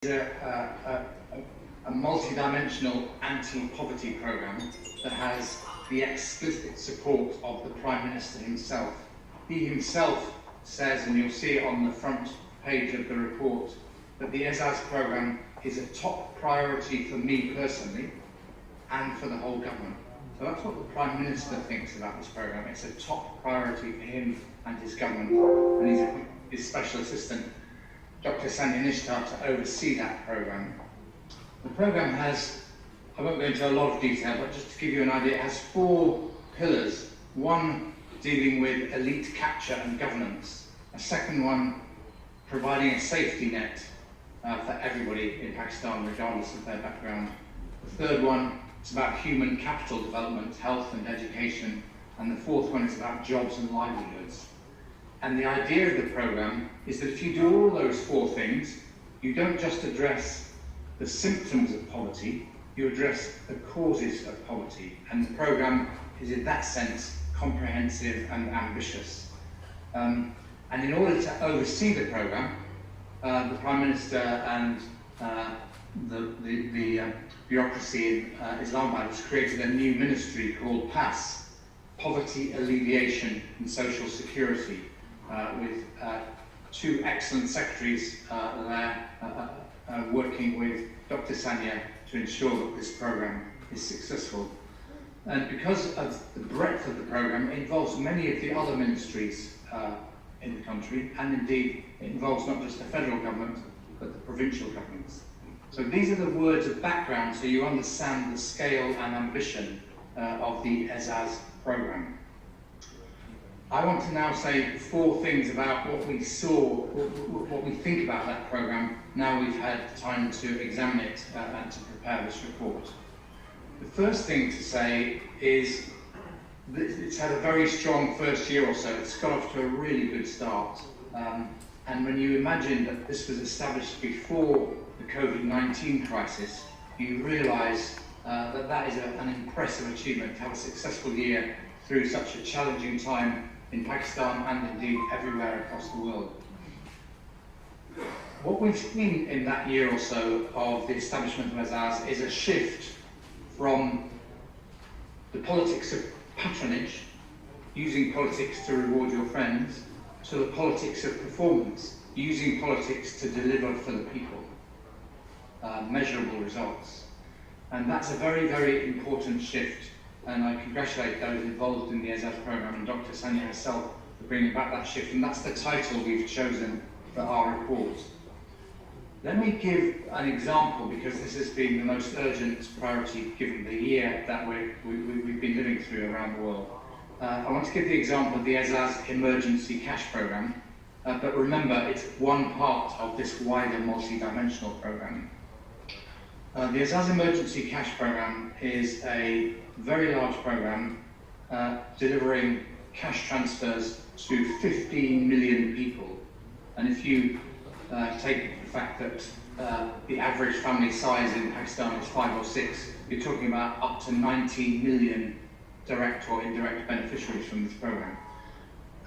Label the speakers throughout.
Speaker 1: a multi-dimensional anti-poverty programme that has the explicit support of the Prime Minister himself. He himself says, and you'll see it on the front page of the report, that the ESAS programme is a top priority for me personally and for the whole government. So that's what the Prime Minister thinks about this programme. It's a top priority for him and his government, and he's his special assistant, Dr. Sania Nishtar, to oversee that programme. The programme has, I won't go into a lot of detail, but just to give you an idea, it has 4 pillars. One dealing with elite capture and governance. A second one providing a safety net for everybody in Pakistan, regardless of their background. The third one is about human capital development, health and education. And the fourth one is about jobs and livelihoods. And the idea of the programme is that if you do all those 4 things, you don't just address the symptoms of poverty, you address the causes of poverty. And the programme is in that sense comprehensive and ambitious. And in order to oversee the programme, the Prime Minister and the bureaucracy in Islamabad has created a new ministry called PAS, Poverty Alleviation and Social Security, with 2 excellent secretaries there working with Dr. Sania to ensure that this programme is successful. And because of the breadth of the programme, it involves many of the other ministries in the country, and indeed it involves not just the federal government, but the provincial governments. So these are the words of background so you understand the scale and ambition of the ESAS programme. I want to now say 4 things about what we saw, what we think about that programme now we've had time to examine it and to prepare this report. The first thing to say is that it's had a very strong first year or so. It's got off to a really good start. And when you imagine that this was established before the COVID-19 crisis, you realise that that is an impressive achievement to have a successful year through such a challenging time in Pakistan and indeed everywhere across the world. What we've seen in that year or so of the establishment of ESAS is a shift from the politics of patronage, using politics to reward your friends, to the politics of performance, using politics to deliver for the people, measurable results. And that's a very, very important shift. And I congratulate those involved in the ESAS programme and Dr. Sania herself for bringing back that shift. And that's the title we've chosen for our report. Let me give an example, because this has been the most urgent priority given the year that we've been living through around the world. I want to give the example of the ESAS Emergency Cash Programme, but remember it's one part of this wider multi-dimensional programme. The ESAS Emergency Cash Programme is a very large programme delivering cash transfers to 15 million people. And if you take the fact that the average family size in Pakistan is 5 or 6, you're talking about up to 90 million direct or indirect beneficiaries from this programme.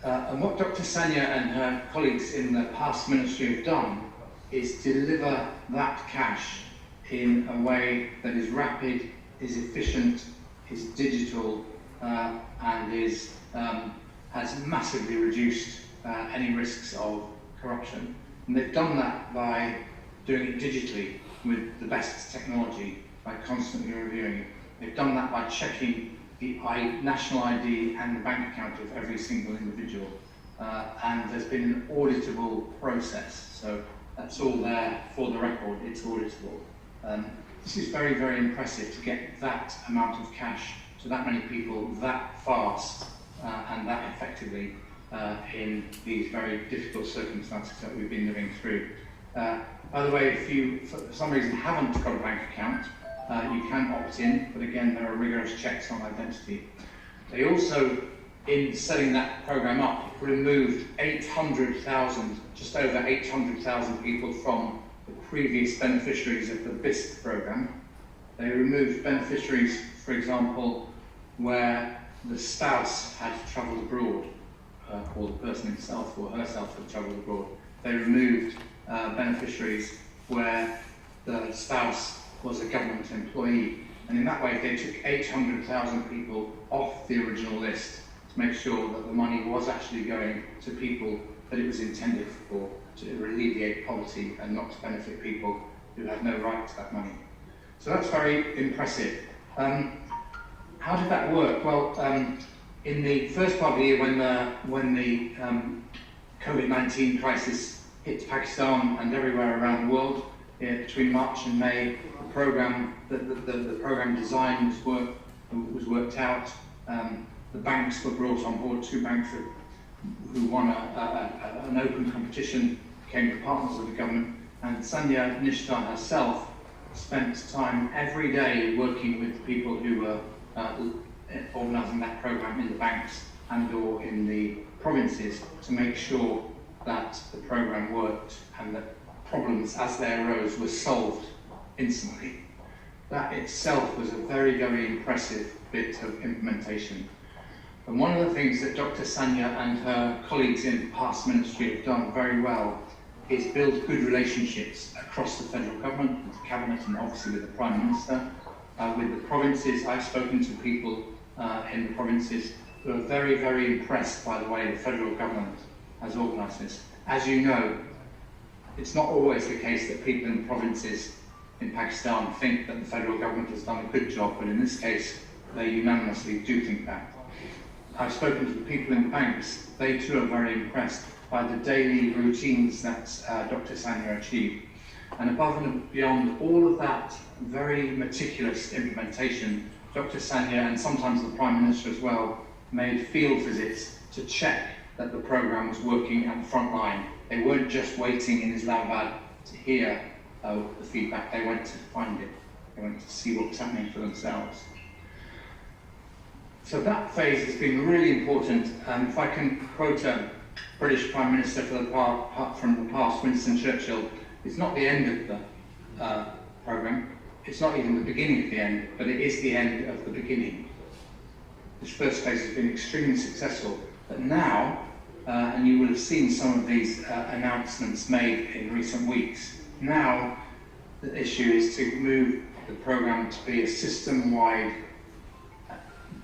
Speaker 1: And what Dr. Sania and her colleagues in the past ministry have done is deliver that cash in a way that is rapid, is efficient, is digital, and has massively reduced any risks of corruption. And they've done that by doing it digitally with the best technology, by constantly reviewing it. They've done that by checking the national ID and the bank account of every single individual. And there's been an auditable process. So that's all there for the record, it's auditable. This is very, very impressive to get that amount of cash to that many people that fast and that effectively in these very difficult circumstances that we've been living through. By the way, if you, for some reason, haven't got a bank account, you can opt in, but again, there are rigorous checks on identity. They also, in setting that programme up, removed 800,000, just over 800,000 people from the previous beneficiaries of the BISC programme. They removed beneficiaries, for example, where the spouse had travelled abroad, or the person himself or herself had travelled abroad. They removed beneficiaries where the spouse was a government employee. And in that way, they took 800,000 people off the original list to make sure that the money was actually going to people that it was intended for, to alleviate poverty and not to benefit people who had no right to that money. So that's very impressive. How did that work? Well, in the first part of the year, when the COVID-19 crisis hit Pakistan and everywhere around the world, between March and May, the program design was worked out. The banks were brought on board. 2 banks who won an open competition became the partners of the government, and Sania Nishtar herself spent time every day working with people who were organising that program in the banks and or in the provinces to make sure that the program worked and that problems as they arose were solved instantly. That itself was a very, very impressive bit of implementation. And one of the things that Dr. Sania and her colleagues in the past ministry have done very well is build good relationships across the federal government, with the cabinet and obviously with the Prime Minister, with the provinces. I've spoken to people in the provinces who are very, very impressed by the way the federal government has organised this. As you know, it's not always the case that people in the provinces in Pakistan think that the federal government has done a good job, but in this case, they unanimously do think that. I've spoken to the people in the banks. They too are very impressed by the daily routines that Dr. Sania achieved. And above and beyond all of that very meticulous implementation, Dr. Sania, and sometimes the Prime Minister as well, made field visits to check that the programme was working at the front line. They weren't just waiting in Islamabad to hear the feedback, they went to find it. They went to see what was happening for themselves. So that phase has been really important. If I can quote a British Prime Minister from the past, Winston Churchill, it's not the end of the programme, it's not even the beginning of the end, but it is the end of the beginning. This first phase has been extremely successful, but now, and you will have seen some of these announcements made in recent weeks, now the issue is to move the programme to be a system-wide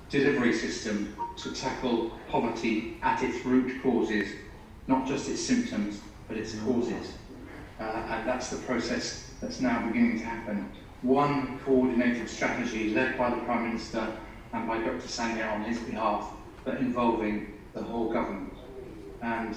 Speaker 1: delivery system to tackle poverty at its root causes, not just its symptoms, but its causes. And that's the process that's now beginning to happen. One coordinated strategy led by the Prime Minister and by Dr. Sania on his behalf, but involving the whole government. And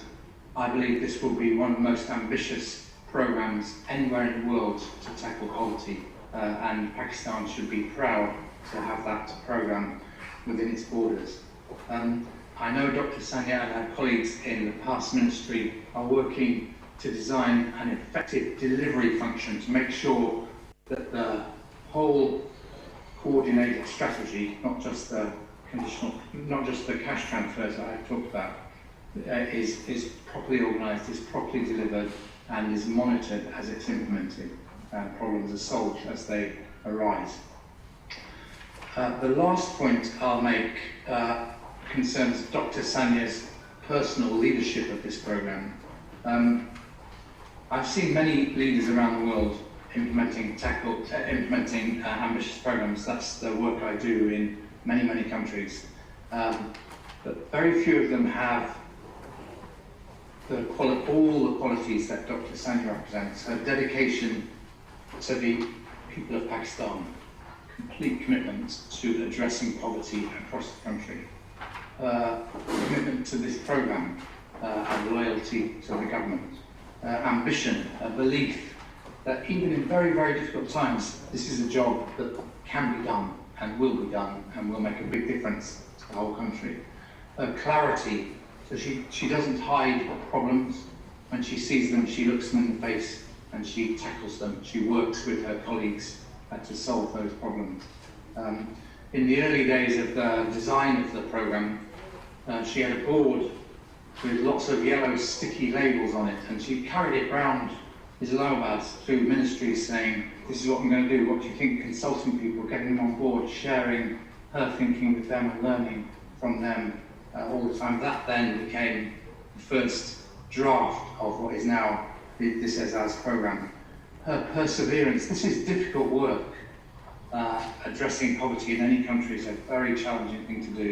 Speaker 1: I believe this will be one of the most ambitious programmes anywhere in the world to tackle poverty, and Pakistan should be proud to have that programme within its borders. I know Dr. Sania and her colleagues in the past ministry are working to design an effective delivery function to make sure that the whole coordinated strategy, not just the cash transfers that I've talked about, is properly organised, is properly delivered, and is monitored as it's implemented, and problems are solved as they arise. The last point I'll make concerns Dr. Sania's personal leadership of this programme. I've seen many leaders around the world implementing ambitious programmes. That's the work I do in many, many countries. But very few of them have all the qualities that Dr. Sania represents. Her dedication to the people of Pakistan, complete commitment to addressing poverty across the country, commitment to this programme, and loyalty to the government, ambition, a belief that even in very, very difficult times, this is a job that can be done and will be done and will make a big difference to the whole country. Clarity, so she doesn't hide problems. When she sees them, she looks them in the face and she tackles them. She works with her colleagues to solve those problems. In the early days of the design of the programme, she had a board with lots of yellow sticky labels on it, and she carried it round Islamabad through ministries saying, this is what I'm going to do, what do you think, consulting people, getting them on board, sharing her thinking with them and learning from them all the time. That then became the first draft of what is now the This As programme. her perseverance. This is difficult work. Addressing poverty in any country is a very challenging thing to do.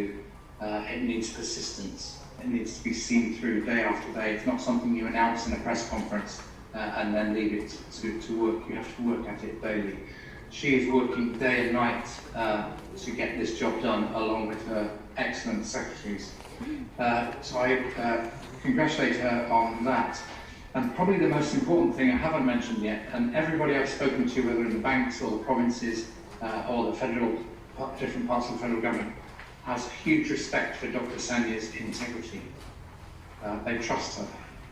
Speaker 1: It needs persistence. It needs to be seen through day after day. It's not something you announce in a press conference and then leave it to work. You have to work at it daily. She is working day and night to get this job done, along with her excellent secretaries. So I congratulate her on that. And probably the most important thing I haven't mentioned yet, and everybody I've spoken to, whether in the banks or the provinces or the different parts of the federal government, has huge respect for Dr. Sania's integrity. They trust her.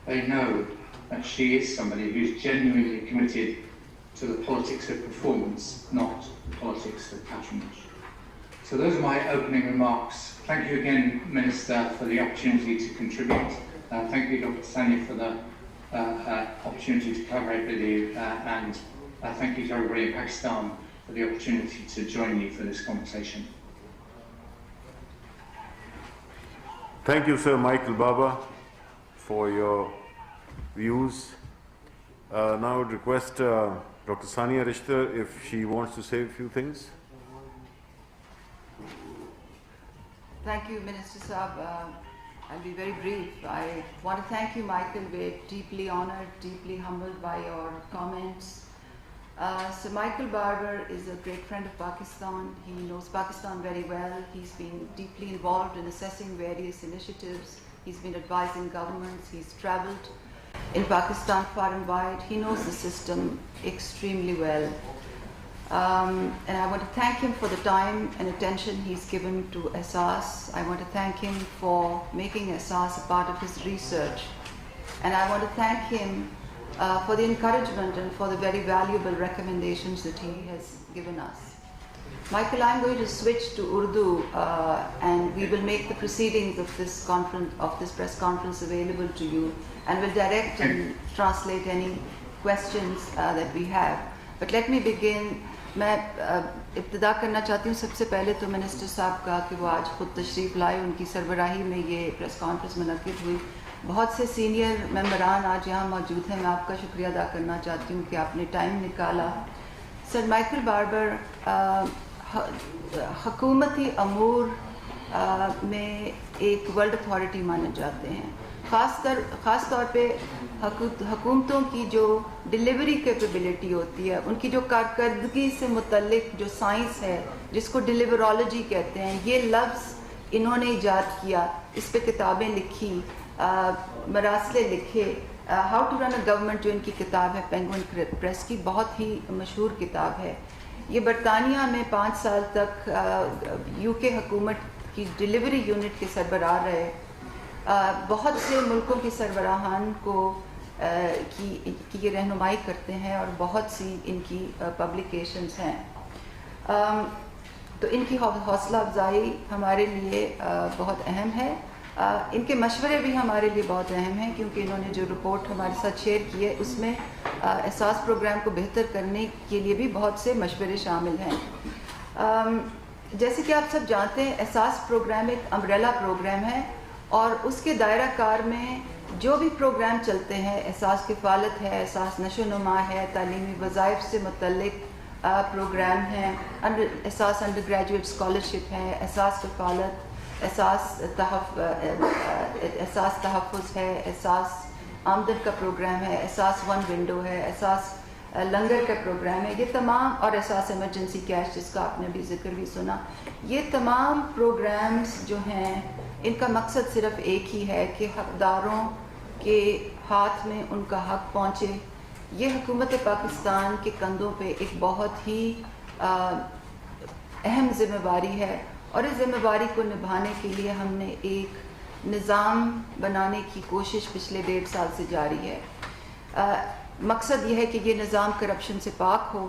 Speaker 1: They know that she is somebody who's genuinely committed to the politics of performance, not the politics of patronage. So those are my opening remarks. Thank you again, Minister, for the opportunity to contribute. Thank you, Dr. Sania, for the opportunity to collaborate with you, and thank you to everybody in Pakistan for the opportunity to join you for this conversation.
Speaker 2: Thank you, Sir Michael Baba, for your views. Now I would request Dr. Sania Nishtar if she wants to say a few things.
Speaker 3: Thank you, Minister Saab. I'll be very brief. I want to thank you, Michael. We're deeply honored, deeply humbled by your comments. Sir Michael Barber is a great friend of Pakistan. He knows Pakistan very well. He's been deeply involved in assessing various initiatives. He's been advising governments. He's traveled in Pakistan far and wide. He knows the system extremely well. And I want to thank him for the time and attention he's given to Ehsaas. I want to thank him for making Ehsaas a part of his research. And I want to thank him for the encouragement and for the very valuable recommendations that he has given us. Michael, I'm going to switch to Urdu and we will make the proceedings of this conference, of this press conference, available to you, and will direct and translate any questions that we have. But let me begin. मैं इब्तिदा करना चाहती हूँ. सबसे पहले तो minister साहब का कि वो आज खुद तशरीफ़ लाए, उनकी सरबराही में ये प्रेस कॉन्फ्रेंस मुनक़िद हुई. बहुत से सीनियर मेंबरान आज यहाँ मौजूद हैं. मैं आपका शुक्रिया अदा करना चाहती हूँ कि आपने टाइम निकाला. सर माइकल बार्बर हुकूमती अमूर में एक वर्ल्ड अथॉरिटी माने जाते हैं. ख़ास तौर पे हुकूमतों की जो डिलीवरी कैपेबिलिटी होती है, उनकी जो कारकर्दगी से मुतल्लिक जो साइंस है, जिसको डिलीवरोलॉजी कहते हैं, ये लफ्ज़ इन्होंने ईजाद किया. इस पे किताबें लिखी, मरासले लिखे. How to run a government जो इनकी किताब है, पेंगुइन प्रेस की, बहुत ही मशहूर किताब है. ये बरतानिया में 5 साल तक यूके हुकूमत की डिलीवरी यूनिट के सरबराह रहे. बहुत से मुल्कों की सरबराहान को की ये रहनुमाई करते हैं और बहुत सी इनकी पब्लिकेशंस हैं. तो इनकी हौसला अफजाई हमारे लिए बहुत अहम है. इनके मशवरे भी हमारे लिए बहुत अहम हैं, क्योंकि इन्होंने जो रिपोर्ट हमारे साथ शेयर की है उसमें एहसास प्रोग्राम को बेहतर करने के लिए भी बहुत से मशवरे शामिल हैं. जैसे कि आप सब जानते हैं, एहसास प्रोग्राम एक अम्ब्रेला प्रोग्राम है और उसके दायरा कार में जो भी प्रोग्राम चलते हैं, एहसास किफ़ालत है, एहसास नशोनुमा है, तालीमी वज़ाइफ से मुतल्लिक प्रोग्राम हैं, एहसास अंडर ग्रेजुएट स्कॉलरशिप है, एहसास किफ़ालत, एहसास तहफ़्फ़ुज़ है, एहसास आमदन का प्रोग्राम है, एहसास वन विंडो है, एहसास लंगर का प्रोग्राम है. ये तमाम, और एहसास इमरजेंसी कैश जिसका आपने भी जिक्र भी सुना, ये तमाम प्रोग्राम्स जो हैं, इनका मकसद सिर्फ एक ही है कि हकदारों के हाथ में उनका हक पहुँचे. ये हुकूमत पाकिस्तान के कंधों पे एक बहुत ही अहम ज़िम्मेवारी है, और इस ज़िम्मेवारी को निभाने के लिए हमने एक निज़ाम बनाने की कोशिश पिछले 1.5 साल से जारी है. मकसद ये है कि ये निज़ाम करप्शन से पाक हो,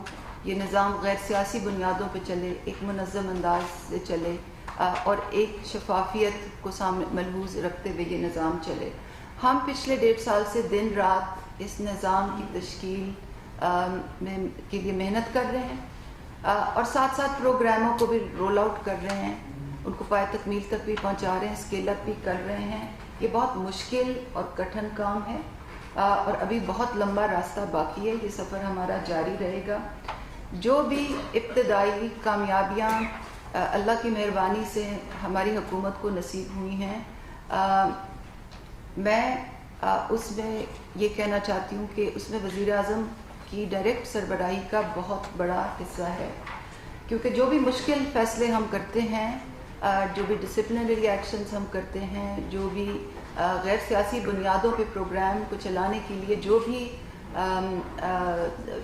Speaker 3: ये निज़ाम गैर सियासी बुनियादों पर चले, एक मुनज़्ज़म अंदाज से चले और एक शफाफियत को सामने मलहूज़ रखते हुए ये निज़ाम चले. हम पिछले 1.5 साल से दिन रात इस निज़ाम की तश्कील के लिए मेहनत कर रहे हैं और साथ साथ प्रोग्रामों को भी रोल आउट कर रहे हैं, उनको पाए तकमील तक भी पहुंचा रहे हैं, स्केल अप भी कर रहे हैं. ये बहुत मुश्किल और कठिन काम है और अभी बहुत लंबा रास्ता बाकी है, ये सफ़र हमारा जारी रहेगा। जो भी इब्तदाई कामयाबियाँ अल्लाह की मेहरबानी से हमारी हुकूमत को नसीब हुई हैं, मैं उसमें ये कहना चाहती हूँ कि उसमें वज़ीर आज़म की डायरेक्ट सरबराही का बहुत बड़ा हिस्सा है, क्योंकि जो भी मुश्किल फ़ैसले हम करते हैं, जो भी डिसिप्लिनरी एक्शंस हम करते हैं, जो भी गैर सियासी बुनियादों पे प्रोग्राम को चलाने के लिए जो भी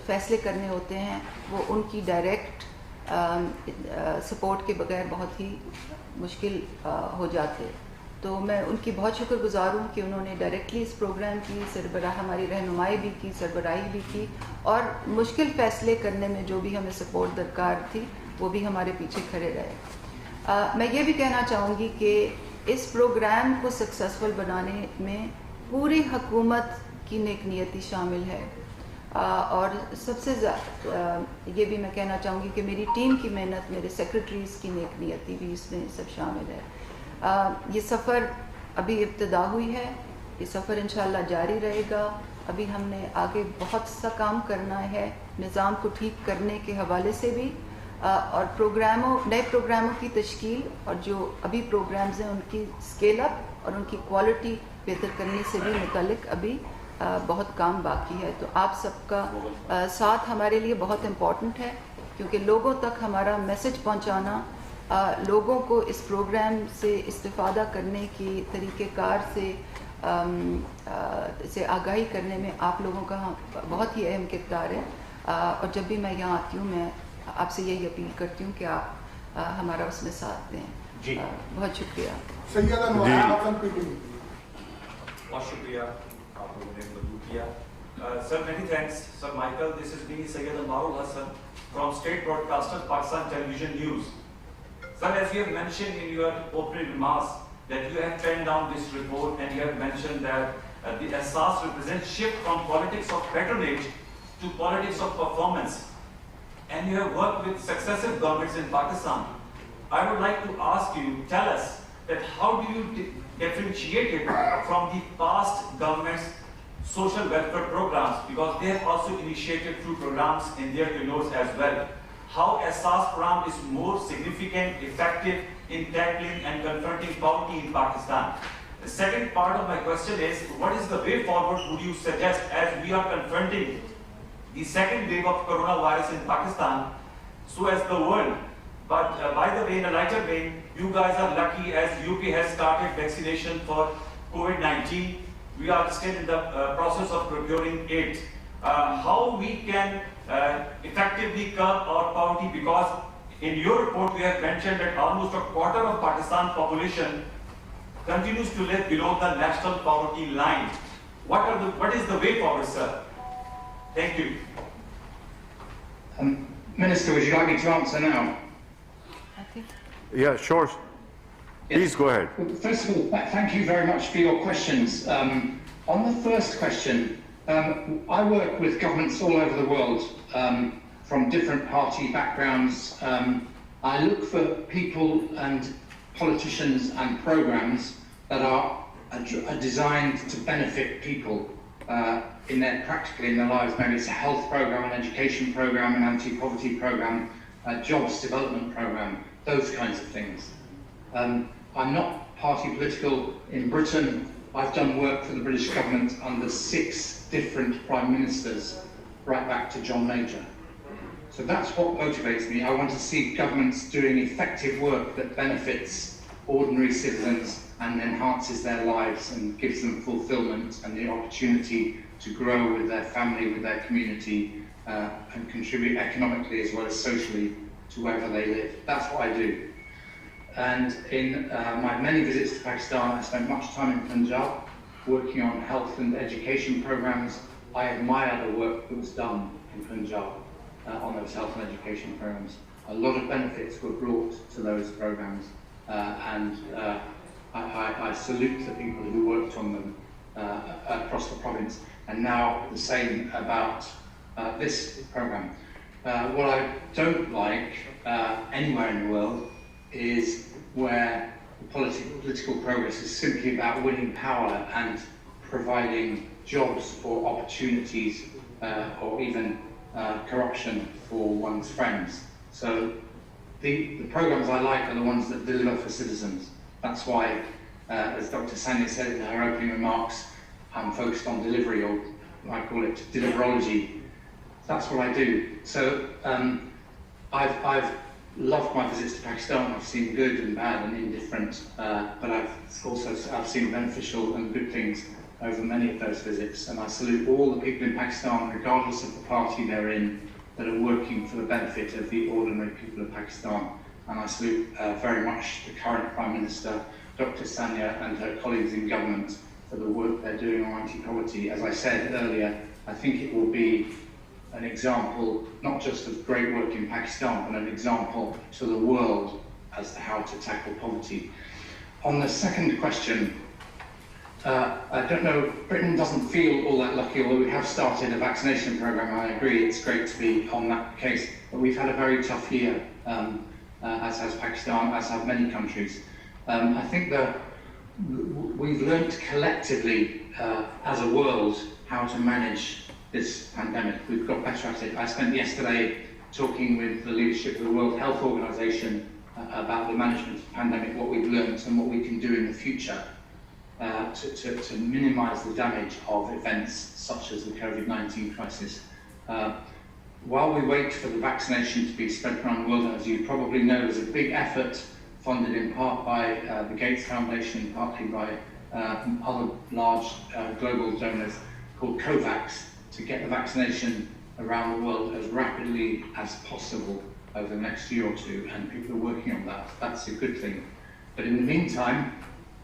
Speaker 3: फ़ैसले करने होते हैं, वो उनकी डायरेक्ट सपोर्ट के बगैर बहुत ही मुश्किल हो जाते। तो मैं उनकी बहुत शुक्रगुज़ार हूँ कि उन्होंने डायरेक्टली इस प्रोग्राम की सरबराह हमारी रहनुमाई भी की, सरबराही भी की, और मुश्किल फ़ैसले करने में जो भी हमें सपोर्ट दरकार थी वो भी हमारे पीछे खड़े रहे। मैं ये भी कहना चाहूँगी कि इस प्रोग्राम को सक्सेसफुल बनाने में पूरी हुकूमत की नेक नियति शामिल है, और सबसे ये भी मैं कहना चाहूँगी कि मेरी टीम की मेहनत, मेरे सेक्रेटरीज़ की नेक नियति भी इसमें सब शामिल है। ये सफ़र अभी इब्तिदा हुई है, ये सफ़र इंशाअल्लाह जारी रहेगा। अभी हमने आगे बहुत सा काम करना है, निज़ाम को ठीक करने के हवाले से भी, और नए प्रोग्रामों की तश्कील, और जो अभी प्रोग्राम्स हैं उनकी स्केल अप और उनकी क्वालिटी बेहतर करने से भी मुतालिक अभी बहुत काम बाकी है। तो आप सबका साथ हमारे लिए बहुत इम्पॉर्टेंट है, क्योंकि लोगों तक हमारा मैसेज पहुंचाना, लोगों को इस प्रोग्राम से इस्तिफ़ादा करने की तरीक़ेकार से आगाही करने में आप लोगों का बहुत ही अहम किरदार है। और जब भी मैं यहाँ आती हूँ, मैं आपसे यही अपील करती हूँ कि आप हमारा उसमें साथ दें। जी बहुत शुक्रिया।
Speaker 4: बहुत शुक्रिया आप लोगों ने मदद किया। Sir many thanks, Sir Michael. This is me, Sayyid Marul Hassan from State Broadcaster Pakistan Television News. Sir, as you have mentioned in your opening remarks that you have penned down this report, and you have mentioned that the Asas represents shift from politics of patronage to politics of performance, and you have worked with successive governments in Pakistan. I would like to ask you, tell us that how do you differentiate it from the past governments' social welfare programs, because they have also initiated few programs in their tenures as well. How Asas program is more significant, effective in tackling and confronting poverty in Pakistan. The second part of my question is, what is the way forward would you suggest as we are confronting the second wave of coronavirus in Pakistan, so as the world? But by the way, in a lighter vein, you guys are lucky as UP has started vaccination for COVID-19. We are still in the process of procuring it. How we can effectively curb our poverty, because in your report you have mentioned that almost a quarter of Pakistan population continues to live below the national poverty line. What is the way forward, sir? Thank you.
Speaker 1: Minister, would you like me to answer now?
Speaker 2: Yeah, sure. Please go ahead.
Speaker 1: Well, first of all, thank you very much for your questions. On the first question, I work with governments all over the world, from different party backgrounds. I look for people and politicians and programs that are designed to benefit people practically in their lives. Maybe it's a health program, an education program, an anti-poverty program, a jobs development program, those kinds of things. I'm not party political. In Britain, I've done work for the British government under 6 different prime ministers, right back to John Major. So that's what motivates me. I want to see governments doing effective work that benefits ordinary citizens and enhances their lives and gives them fulfillment and the opportunity to grow with their family, with their community, and contribute economically as well as socially to wherever they live. That's what I do. And in my many visits to Pakistan, I spent much time in Punjab working on health and education programs. I admire the work that was done in Punjab on those health and education programs. A lot of benefits were brought to those programs, and I salute the people who worked on them across the province. And now the same about this program. What I don't like anywhere in the world is where political progress is simply about winning power and providing jobs or opportunities or even corruption for one's friends. So the programs I like are the ones that deliver for citizens. That's why, as Dr. Sania said in her opening remarks, I'm focused on delivery, or I call it deliverology. That's what I do. So I've loved my visits to Pakistan. I've seen good and bad and indifferent, but I've seen beneficial and good things over many of those visits. And I salute all the people in Pakistan, regardless of the party they're in, that are working for the benefit of the ordinary people of Pakistan. And I salute very much the current Prime Minister, Dr. Sania, and her colleagues in government for the work they're doing on anti-poverty. As I said earlier, I think it will be an example, not just of great work in Pakistan, but an example to the world as to how to tackle poverty. On the second question, I don't know, Britain doesn't feel all that lucky, although we have started a vaccination programme. I agree, it's great to be on that case, but we've had a very tough year, as has Pakistan, as have many countries. I think that we've learnt collectively as a world how to manage this pandemic. We've got better at it. I spent yesterday talking with the leadership of the World Health Organization about the management of the pandemic, what we've learnt and what we can do in the future to minimise the damage of events such as the COVID-19 crisis. While we wait for the vaccination to be spread around the world, as you probably know, there's a big effort funded in part by the Gates Foundation, partly by other large global donors, called COVAX, to get the vaccination around the world as rapidly as possible over the next year or two, and people are working on that. That's a good thing. But in the meantime,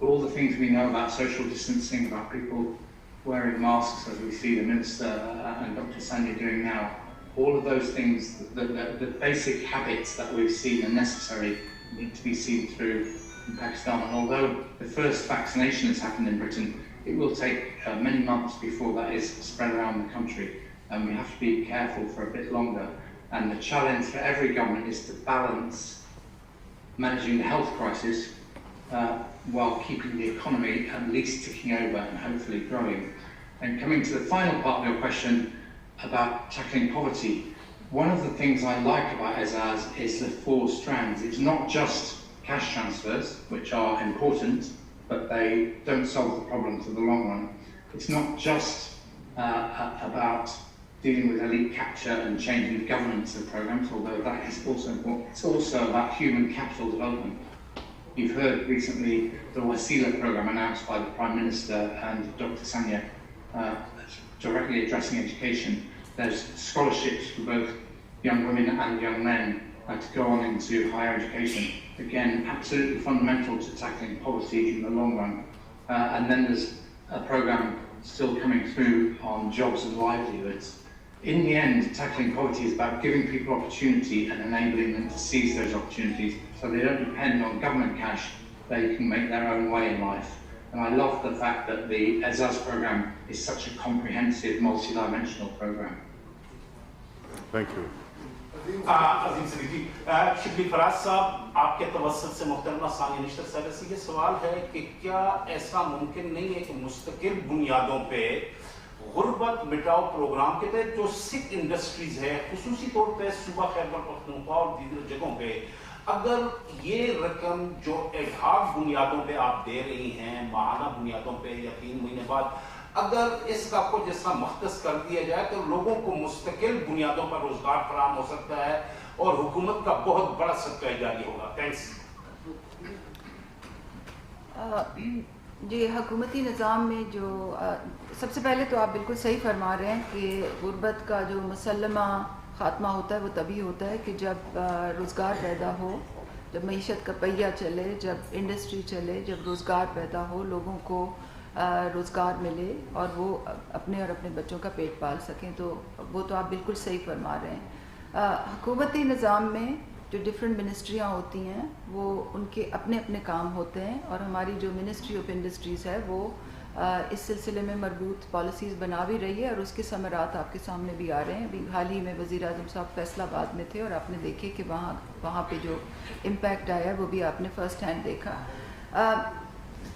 Speaker 1: all the things we know about social distancing, about people wearing masks, as we see the Minister and Dr. Sania doing now, all of those things, the basic habits that we've seen are necessary, need to be seen through in Pakistan. And although the first vaccination has happened in Britain, it will take many months before that is spread around the country, and we have to be careful for a bit longer. And the challenge for every government is to balance managing the health crisis while keeping the economy at least ticking over and hopefully growing. And coming to the final part of your question about tackling poverty, one of the things I like about ESAS is the 4 strands. It's not just cash transfers, which are important, but they don't solve the problem for the long run. It's not just about dealing with elite capture and changing the governance of programs, although that is also important. It's also about human capital development. You've heard recently the Wasila program announced by the Prime Minister and Dr. Sania, directly addressing education. There's scholarships for both young women and young men to go on into higher education. Again, absolutely fundamental to tackling poverty in the long run. And then there's a program still coming through on jobs and livelihoods. In the end, tackling poverty is about giving people opportunity and enabling them to seize those opportunities so they don't depend on government cash, they can make their own way in life. And I love the fact that the ESAS program is such a comprehensive, multi-dimensional program.
Speaker 2: Thank you.
Speaker 5: अजीम सलीजी, शिबली फराज साहब, आपके तवस्सुत से मुहतरमा सानिया निश्तर साहब से ये सवाल है कि क्या ऐसा मुमकिन नहीं है कि मुस्तकिल बुनियादों पे गुर्बत मिटाओ प्रोग्राम के तहत जो 6 इंडस्ट्रीज है, खुसूसी तौर पे सूबा खैबर पख्तूनख्वा और दीगर जगहों पे, अगर ये रकम जो एडहाक बुनियादों पे आप दे रही हैं, माहाना बुनियादों पे या 3 महीने बाद, अगर इसका कुछ जैसा मख्तस कर दिया जाए तो लोगों को मुस्तकिल बुनियादों पर रोजगार फराहम हो सकता है और हुकूमत का बहुत बड़ा सदका जारी होगा। थैंक्स।
Speaker 3: जी, हुकूमती निज़ाम में जो सबसे पहले तो आप बिल्कुल सही फरमा रहे हैं कि गुर्बत का जो मुसल्लमा ख़ात्मा होता है वो तभी होता है कि जब रोज़गार पैदा हो, जब मईशत का पहिया चले, जब इंडस्ट्री चले, जब रोज़गार पैदा हो, लोगों को रोज़गार मिले और वो अपने और अपने बच्चों का पेट पाल सकें। तो वो तो आप बिल्कुल सही फरमा रहे हैं। हुकूमती निज़ाम में जो डिफरेंट मिनिस्ट्रियाँ होती हैं वो उनके अपने अपने काम होते हैं और हमारी जो मिनिस्ट्री ऑफ इंडस्ट्रीज़ है वो इस सिलसिले में मरबूत पॉलिसीज़ बना भी रही है और उसके समरात आपके सामने भी आ रहे हैं। अभी हाल ही में वज़ीर आज़म साहब फैसलाबाद में थे और आपने देखे कि वहाँ पे जो इम्पैक्ट आया वो भी आपने फ़र्स्ट हैंड देखा।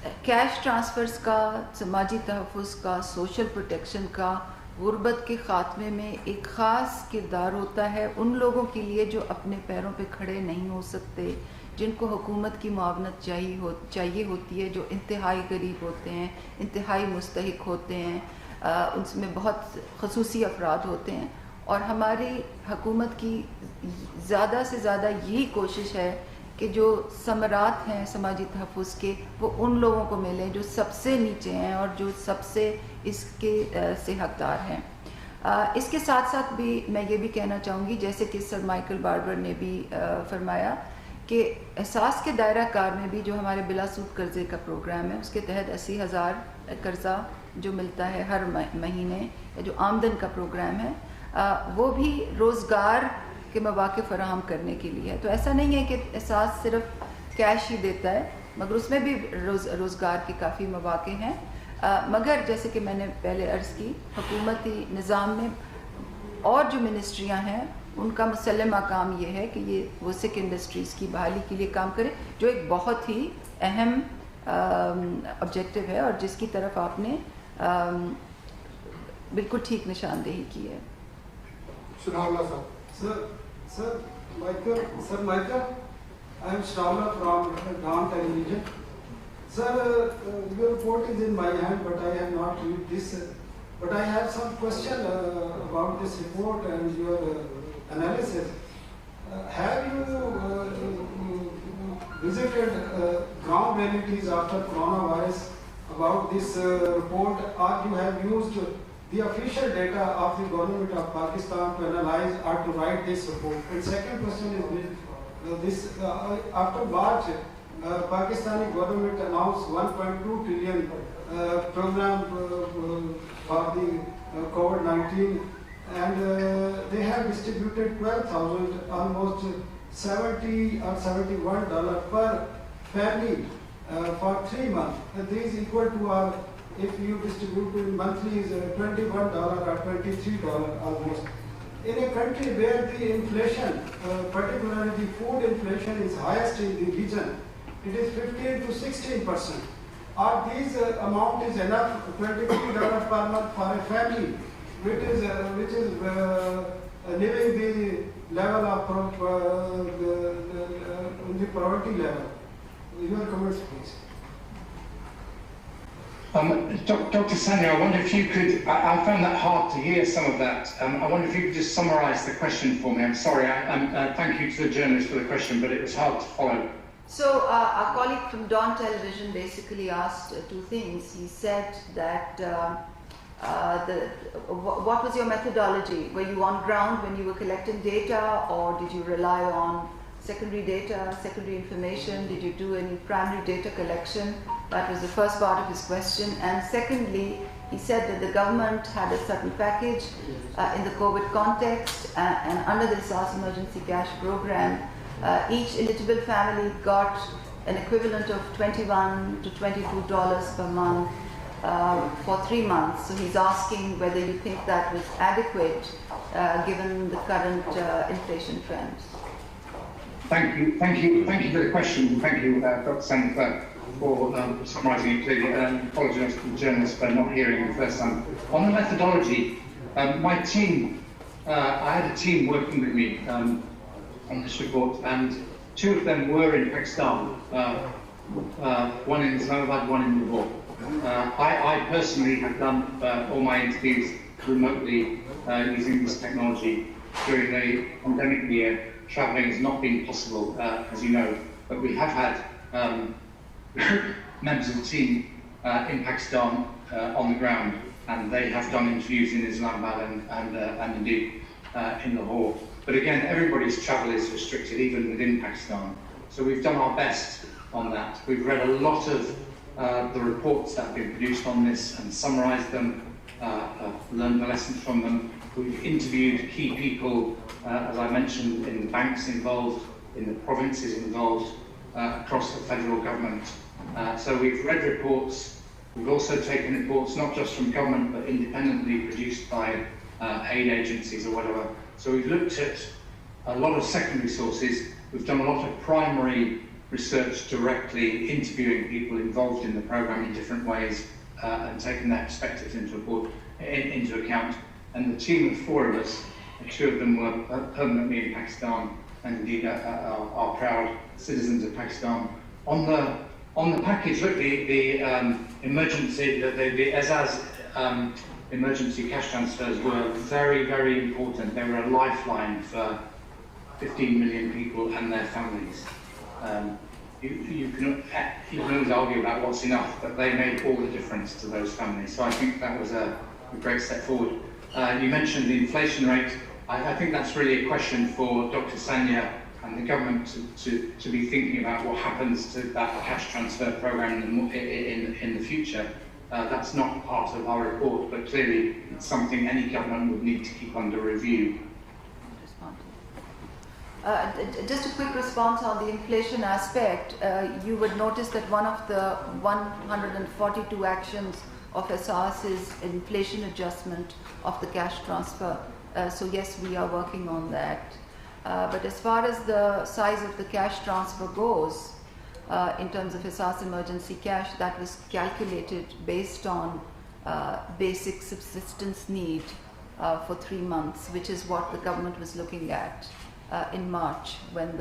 Speaker 3: कैश ट्रांसफ़र्स का, समाजी तहफ़्फ़ुज़ का, सोशल प्रोटेक्शन का, गुर्बत के ख़ात्मे में एक ख़ास किरदार होता है उन लोगों के लिए जो अपने पैरों पे खड़े नहीं हो सकते, जिनको हुकूमत की मुआवनत चाहिए होती है, जो इंतहाई गरीब होते हैं, इंतहाई मुस्तहिक होते हैं, उनमें बहुत ख़ुसूसी अफराद होते हैं। और हमारी हुकूमत की ज़्यादा से ज़्यादा यही कोशिश है कि जो समरात हैं समाजी तहफ़्फ़ुज़ के, वो उन लोगों को मिलें जो सबसे नीचे हैं और जो सबसे इसके से हकदार हैं। इसके साथ साथ भी मैं ये भी कहना चाहूँगी, जैसे कि सर माइकल बार्बर ने भी फरमाया कि एहसास के दायरा कार में भी जो हमारे बिलासूद कर्ज़े का प्रोग्राम है, उसके तहत 80,000 कर्ज़ा जो मिलता है हर महीने, जो आमदन का प्रोग्राम है, वो भी रोज़गार के मौक़े फ़राहम करने के लिए है। तो ऐसा नहीं है कि एहसास सिर्फ कैश ही देता है, मगर उसमें भी रोज़गार के काफ़ी मौक़े हैं। मगर जैसे कि मैंने पहले अर्ज़ की, हुकूमती निज़ाम में और जो मिनिस्ट्रियाँ हैं उनका मुसल्लमा काम ये है कि ये वसिक इंडस्ट्रीज़ की बहाली के लिए काम करें, जो एक बहुत ही अहम ऑब्जेक्टिव है और जिसकी तरफ आपने बिल्कुल ठीक निशानदेही की है।
Speaker 6: Sir Michael, I am Shravla from Dawn Television. Sir, your report is in my hand, but I have not read this. But I have some question about this report and your analysis. Have you visited ground realities after coronavirus about this report, or you have used the official data of the government of Pakistan to analyze or to write this report? And second question is after Baat, Pakistani government announced 1.2 trillion program for the COVID-19, and they have distributed 12,000, almost 70 or $71 per family for 3 months. And this is equal to our, if you distribute in monthly, is $21 or $23 almost. In a country where the inflation, particularly the food inflation, is highest in the region, it is 15 to 16%. Are these amount is enough, $23 per month for a family, which is living the level of the poverty level? Your comments, please.
Speaker 1: Dr. Sania, I wonder if you could, I found that hard to hear some of that. I wonder if you could just summarise the question for me. I'm sorry, thank you to the journalist for the question, but it was hard to follow.
Speaker 3: So our colleague from Dawn Television basically asked two things. He said that what was your methodology? Were you on ground when you were collecting data, or did you rely on secondary data, secondary information? Did you do any primary data collection? That was the first part of his question. And secondly, he said that the government had a certain package in the COVID context, and under the SARS Emergency Cash Program, each eligible family got an equivalent of $21 to $22 per month for 3 months. So he's asking whether you think that was adequate given the current inflation trends.
Speaker 1: Thank you for the question. Thank you, Dr. Sania, for summarising it clearly. Apologise to the journalists for not hearing it the first time. On the methodology, my team, I had a team working with me on this report, and 2 of them were in Pakistan, one in Islamabad, one in Lahore. I personally have done all my interviews remotely using this technology. During the pandemic year, travelling has not been possible, as you know, but we have had members of the team in Pakistan on the ground, and they have done interviews in Islamabad and indeed in Lahore. But again, everybody's travel is restricted, even within Pakistan. So we've done our best on that. We've read a lot of the reports that have been produced on this and summarised them, learned the lessons from them. We've interviewed key people, as I mentioned, in the banks involved, in the provinces involved, across the federal government. So we've read reports. We've also taken reports not just from government, but independently produced by aid agencies or whatever. So we've looked at a lot of secondary sources. We've done a lot of primary research directly, interviewing people involved in the program in different ways, and taking their perspectives into account. And the team of 4 of us, 2 of them were permanently in Pakistan, and indeed are proud citizens of Pakistan. On the package, look, the emergency, the Azaz emergency cash transfers were very, very important. They were a lifeline for 15 million people and their families. You can always argue about what's enough, but they made all the difference to those families. So I think that was a great step forward. You mentioned the inflation rate. I think that's really a question for Dr. Sania and the government to be thinking about what happens to that cash transfer program in the future. That's not part of our report, but clearly it's something any government would need to keep under review.
Speaker 3: Just a quick response on the inflation aspect. You would notice that one of the 142 actions of SAS is inflation adjustment of the cash transfer. So yes, we are working on that. But as far as the size of the cash transfer goes, in terms of SAS emergency cash, that was calculated based on basic subsistence need for 3 months, which is what the government was looking at in March when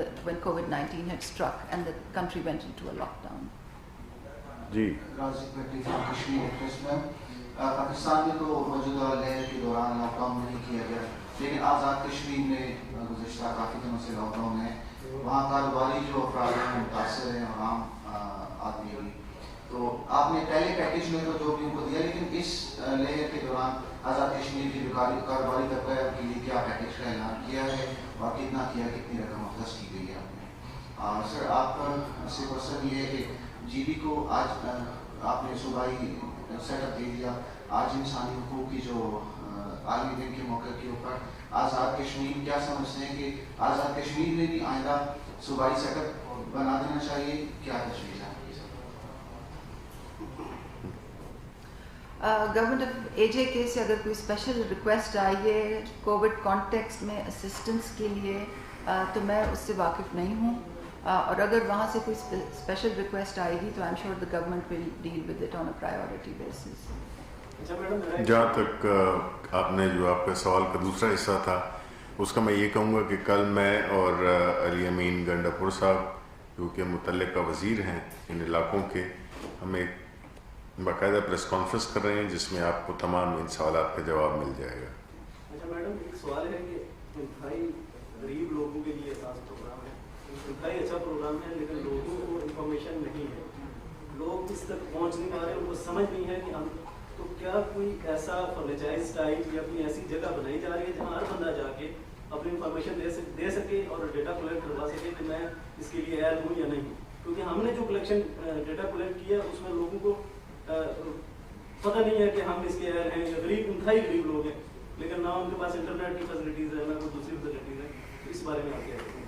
Speaker 3: COVID-19 had struck and the country went into a lockdown.
Speaker 2: जी
Speaker 7: पाकिस्तान में तो मौजूदा लहर के दौरान lockdown नहीं किया गया, लेकिन आज़ाद कश्मीर में गुज़श्ता काफ़ी दिनों से लॉकडाउन है। वहाँ कारोबारी जो अफराद हैं मुतासर हैं और आम आदमी भी। तो आपने पहले पैकेज में तो जो भी उनको दिया, लेकिन इस लहर के दौरान आज़ाद कश्मीर की जो कारोबारी तबका है उनके लिए क्या पैकेज का ऐलान किया है और कितना किया, कितनी रकम अखज़ की गई है आपने? सर, आपसे क्वेश्चन ये है कि जीबी को आज आपने सूबाई सेटअप दे दिया, आज इंसानी हुकूक की जो आलमी दिन के मौके के ऊपर आज़ाद कश्मीर क्या समझते हैं कि आज़ाद कश्मीर में भी आइंदा सूबाई सेटअप बना देना चाहिए, क्या तजवीज़ है?
Speaker 3: गवर्नमेंट ऑफ AJK से अगर कोई स्पेशल रिक्वेस्ट आई है कोविड कॉन्टेक्स्ट में असिस्टेंस के लिए, तो मैं उससे वाकिफ़ नहीं हूँ, और अगर वहाँ से कोई स्पेशल रिक्वेस्ट आएगी तो I am sure the government will deal with it on a priority basis.
Speaker 2: जहाँ तक आपने जो आपके सवाल का दूसरा हिस्सा था उसका मैं ये कहूँगा कि कल मैं और अली अमीन गंडापुर साहब जो कि मुतल्लिका वज़ीर हैं इन इलाकों के, हम एक बाकायदा प्रेस कॉन्फ्रेंस कर रहे हैं जिसमें आपको तमाम इन सवाल का जवाब मिल जाएगा।
Speaker 8: अच्छा मैडम, एक सवाल है कि इंतहाई गरीब लोगों के लिए खास प्रोग्राम है, इंतहाई अच्छा प्रोग्राम है, लेकिन लोगों को इन्फॉर्मेशन नहीं है, लोग इस तक पहुँच नहीं पा रहे, उनको समझ नहीं है कि हम, तो क्या कोई ऐसा फ्रेंचाइज टाइप या कोई ऐसी जगह बनाई जा रही है जहाँ हर बंदा जाके अपनी इन्फॉर्मेशन दे सके और डेटा कलेक्ट करवा सके कि मैं इसके लिए ऐड हूँ या नहीं? क्योंकि हमने जो कलेक्शन डेटा कलेक्ट किया उसमें लोगों को पता नहीं है कि हम इसके ऐड हैं, या गरीब इंतहाई गरीब लोग हैं, लेकिन ना उनके पास इंटरनेट की फैसिलिटीज़ है ना कोई दूसरी फैसिलिटीज़ है। इस बारे में आप क्या कहते हैं?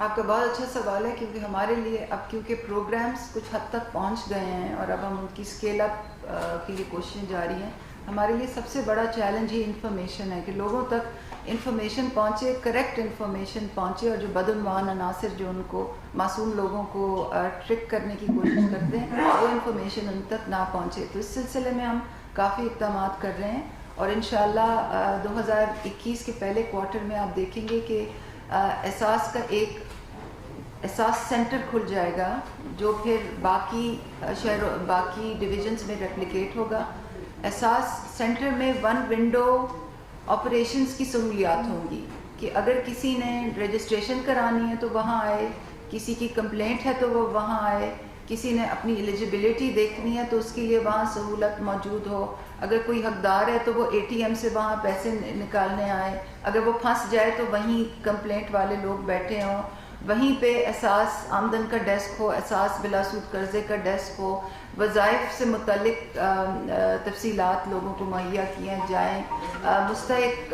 Speaker 3: आपका बहुत अच्छा सवाल है, क्योंकि हमारे लिए अब क्योंकि प्रोग्राम्स कुछ हद तक पहुंच गए हैं और अब हम उनकी स्केल अप के लिए कोशिशें जारी हैं, हमारे लिए सबसे बड़ा चैलेंज ही इंफॉर्मेशन है कि लोगों तक इंफॉर्मेशन पहुंचे, करेक्ट इंफॉर्मेशन पहुंचे, और जो बदउनवान अनासिर जो उनको मासूम लोगों को ट्रिक करने की कोशिश करते हैं वो इंफॉर्मेशन उन तक ना पहुंचे। तो इस सिलसिले में हम काफ़ी इक़दाम कर रहे हैं और इंशाअल्लाह 2021 के पहले क्वार्टर में आप देखेंगे कि एहसास का एक एहसास सेंटर खुल जाएगा जो फिर बाकी शहरों बाकी डिविजन्स में रेप्लिकेट होगा। एहसास सेंटर में वन विंडो ऑपरेशंस की सहूलियात होंगी कि अगर किसी ने रजिस्ट्रेशन करानी है तो वहाँ आए, किसी की कंप्लेंट है तो वो वहाँ आए, किसी ने अपनी एलिजिबिलिटी देखनी है तो उसके लिए वहाँ सहूलत मौजूद हो, अगर कोई हकदार है तो वो ATM से वहाँ पैसे निकालने आए, अगर वो फंस जाए तो वहीं कंप्लेंट वाले लोग बैठे हों, वहीं पे एहसास आमदन का डेस्क हो, एहसास बिलासूद कर्ज़े का डेस्क हो, वज़ाइफ से मुतल्लिक तफसीलात लोगों को मुहैया किए जाएँ, मुस्तहिक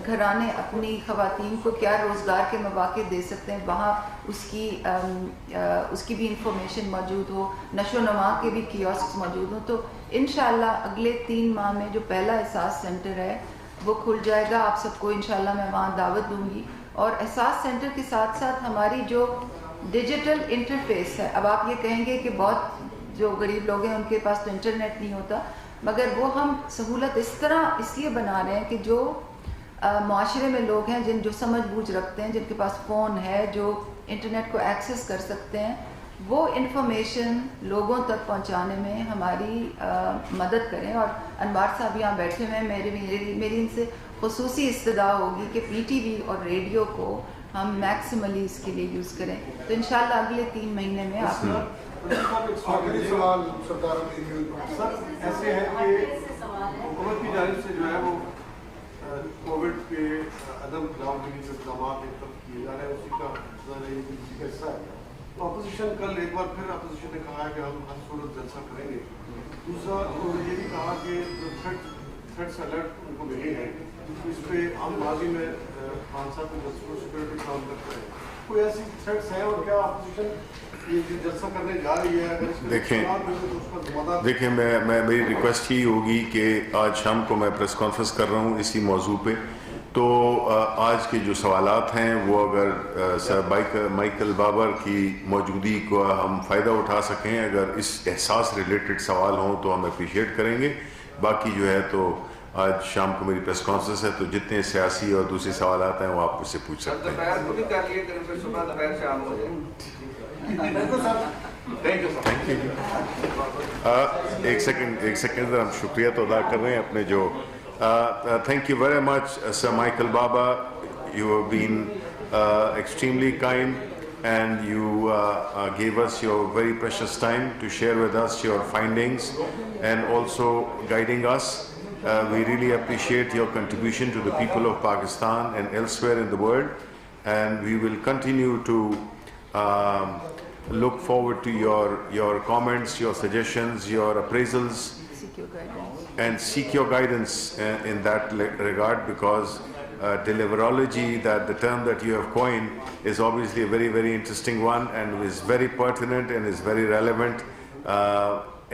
Speaker 3: घराने अपनी ख़वातीन को क्या रोज़गार के मौक़े दे सकते हैं वहाँ उसकी भी इंफॉर्मेशन मौजूद हो, नशो नमा के भी कियोस्क मौजूद हो। तो इंशाअल्लाह अगले 3 माह में जो पहला एहसास सेंटर है वो खुल जाएगा। आप सबको इंशाअल्लाह मैं वहाँ दावत दूँगी, और एहसास सेंटर के साथ साथ हमारी जो ڈیجیٹل انٹرفیس ہے. اب آپ یہ کہیں گے کہ بہت جو غریب لوگ ہیں ان کے پاس تو انٹرنیٹ نہیں ہوتا, مگر وہ ہم سہولت اس طرح اس لیے بنا رہے ہیں کہ جو معاشرے میں لوگ ہیں جو سمجھ بوجھ رکھتے ہیں, جن کے پاس فون ہے, جو انٹرنیٹ کو ایکسیس کر سکتے ہیں, وہ انفارمیشن لوگوں تک پہنچانے میں ہماری مدد کریں. اور انوار صاحب یہاں بیٹھے ہوئے ہیں, میری ان سے خصوصی استدعا ہوگی کہ پی ٹی وی اور ریڈیو کو ہم میکسیملی اس کے لیے یوز کریں. تو انشاءاللہ اگلے 3 مہینے میں آپ
Speaker 9: آخری سوال سردار سر ایسے ہے کہ حکومت کی جانب سے جو ہے وہ کووڈ کے عدم پھیلاؤ کے لیے جو اقدامات ایک طرف کیے جا رہے ہیں اسی کا حصہ ہے. تو اپوزیشن کل ایک بار پھر اپوزیشن نے کہا ہے کہ ہم ہر صورت جلسہ کریں گے. دوسرا انہوں نے یہ بھی کہا کہ جو تھریٹس الرٹ ان کو ملے ہیں اس پہ ہم ماضی میں خان صاحب کو سیکورٹی فراہم کرتے ہیں. کوئی ایسی تھریٹس ہیں اور کیا اپوزیشن
Speaker 2: دیکھیں میری ریکویسٹ ہی ہوگی کہ آج شام کو میں پریس کانفرنس کر رہا ہوں اسی موضوع پہ, تو آج کے جو سوالات ہیں وہ اگر سر مائیکل بابر کی موجودگی کو ہم فائدہ اٹھا سکیں, اگر اس احساس ریلیٹڈ سوال ہوں تو ہم اپریشیٹ کریں گے. باقی جو ہے تو آج شام کو میری پریس کانفرنس ہے, تو جتنے سیاسی اور دوسرے سوالات ہیں وہ آپ مجھ سے پوچھ سکتے ہیں. ایک سیکنڈ ذرا ہم شکریہ تو ادا کر رہے ہیں اپنے جو thank you very much Sir Michael Baba, you have been extremely kind and you gave us your very precious time to share with us your findings and also guiding us. We really appreciate your contribution to the people of Pakistan and elsewhere in the world, and we will continue to look forward to your comments, your suggestions, your appraisals, and seek your guidance in that regard, because deliverology, that the term that you have coined, is obviously a very, very interesting one and is very pertinent and is very relevant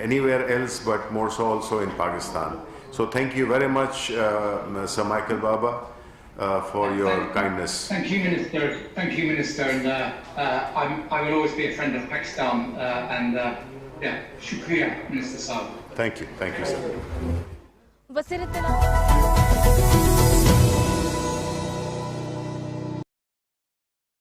Speaker 2: anywhere else, but more so also in Pakistan. So thank you very much, Sir Michael Baba, for your kindness.
Speaker 1: Thank you, Minister. Thank you, Minister. And I will always be a friend of Pakistan. And yeah, shukriya, Minister Saab.
Speaker 2: Thank you, sir.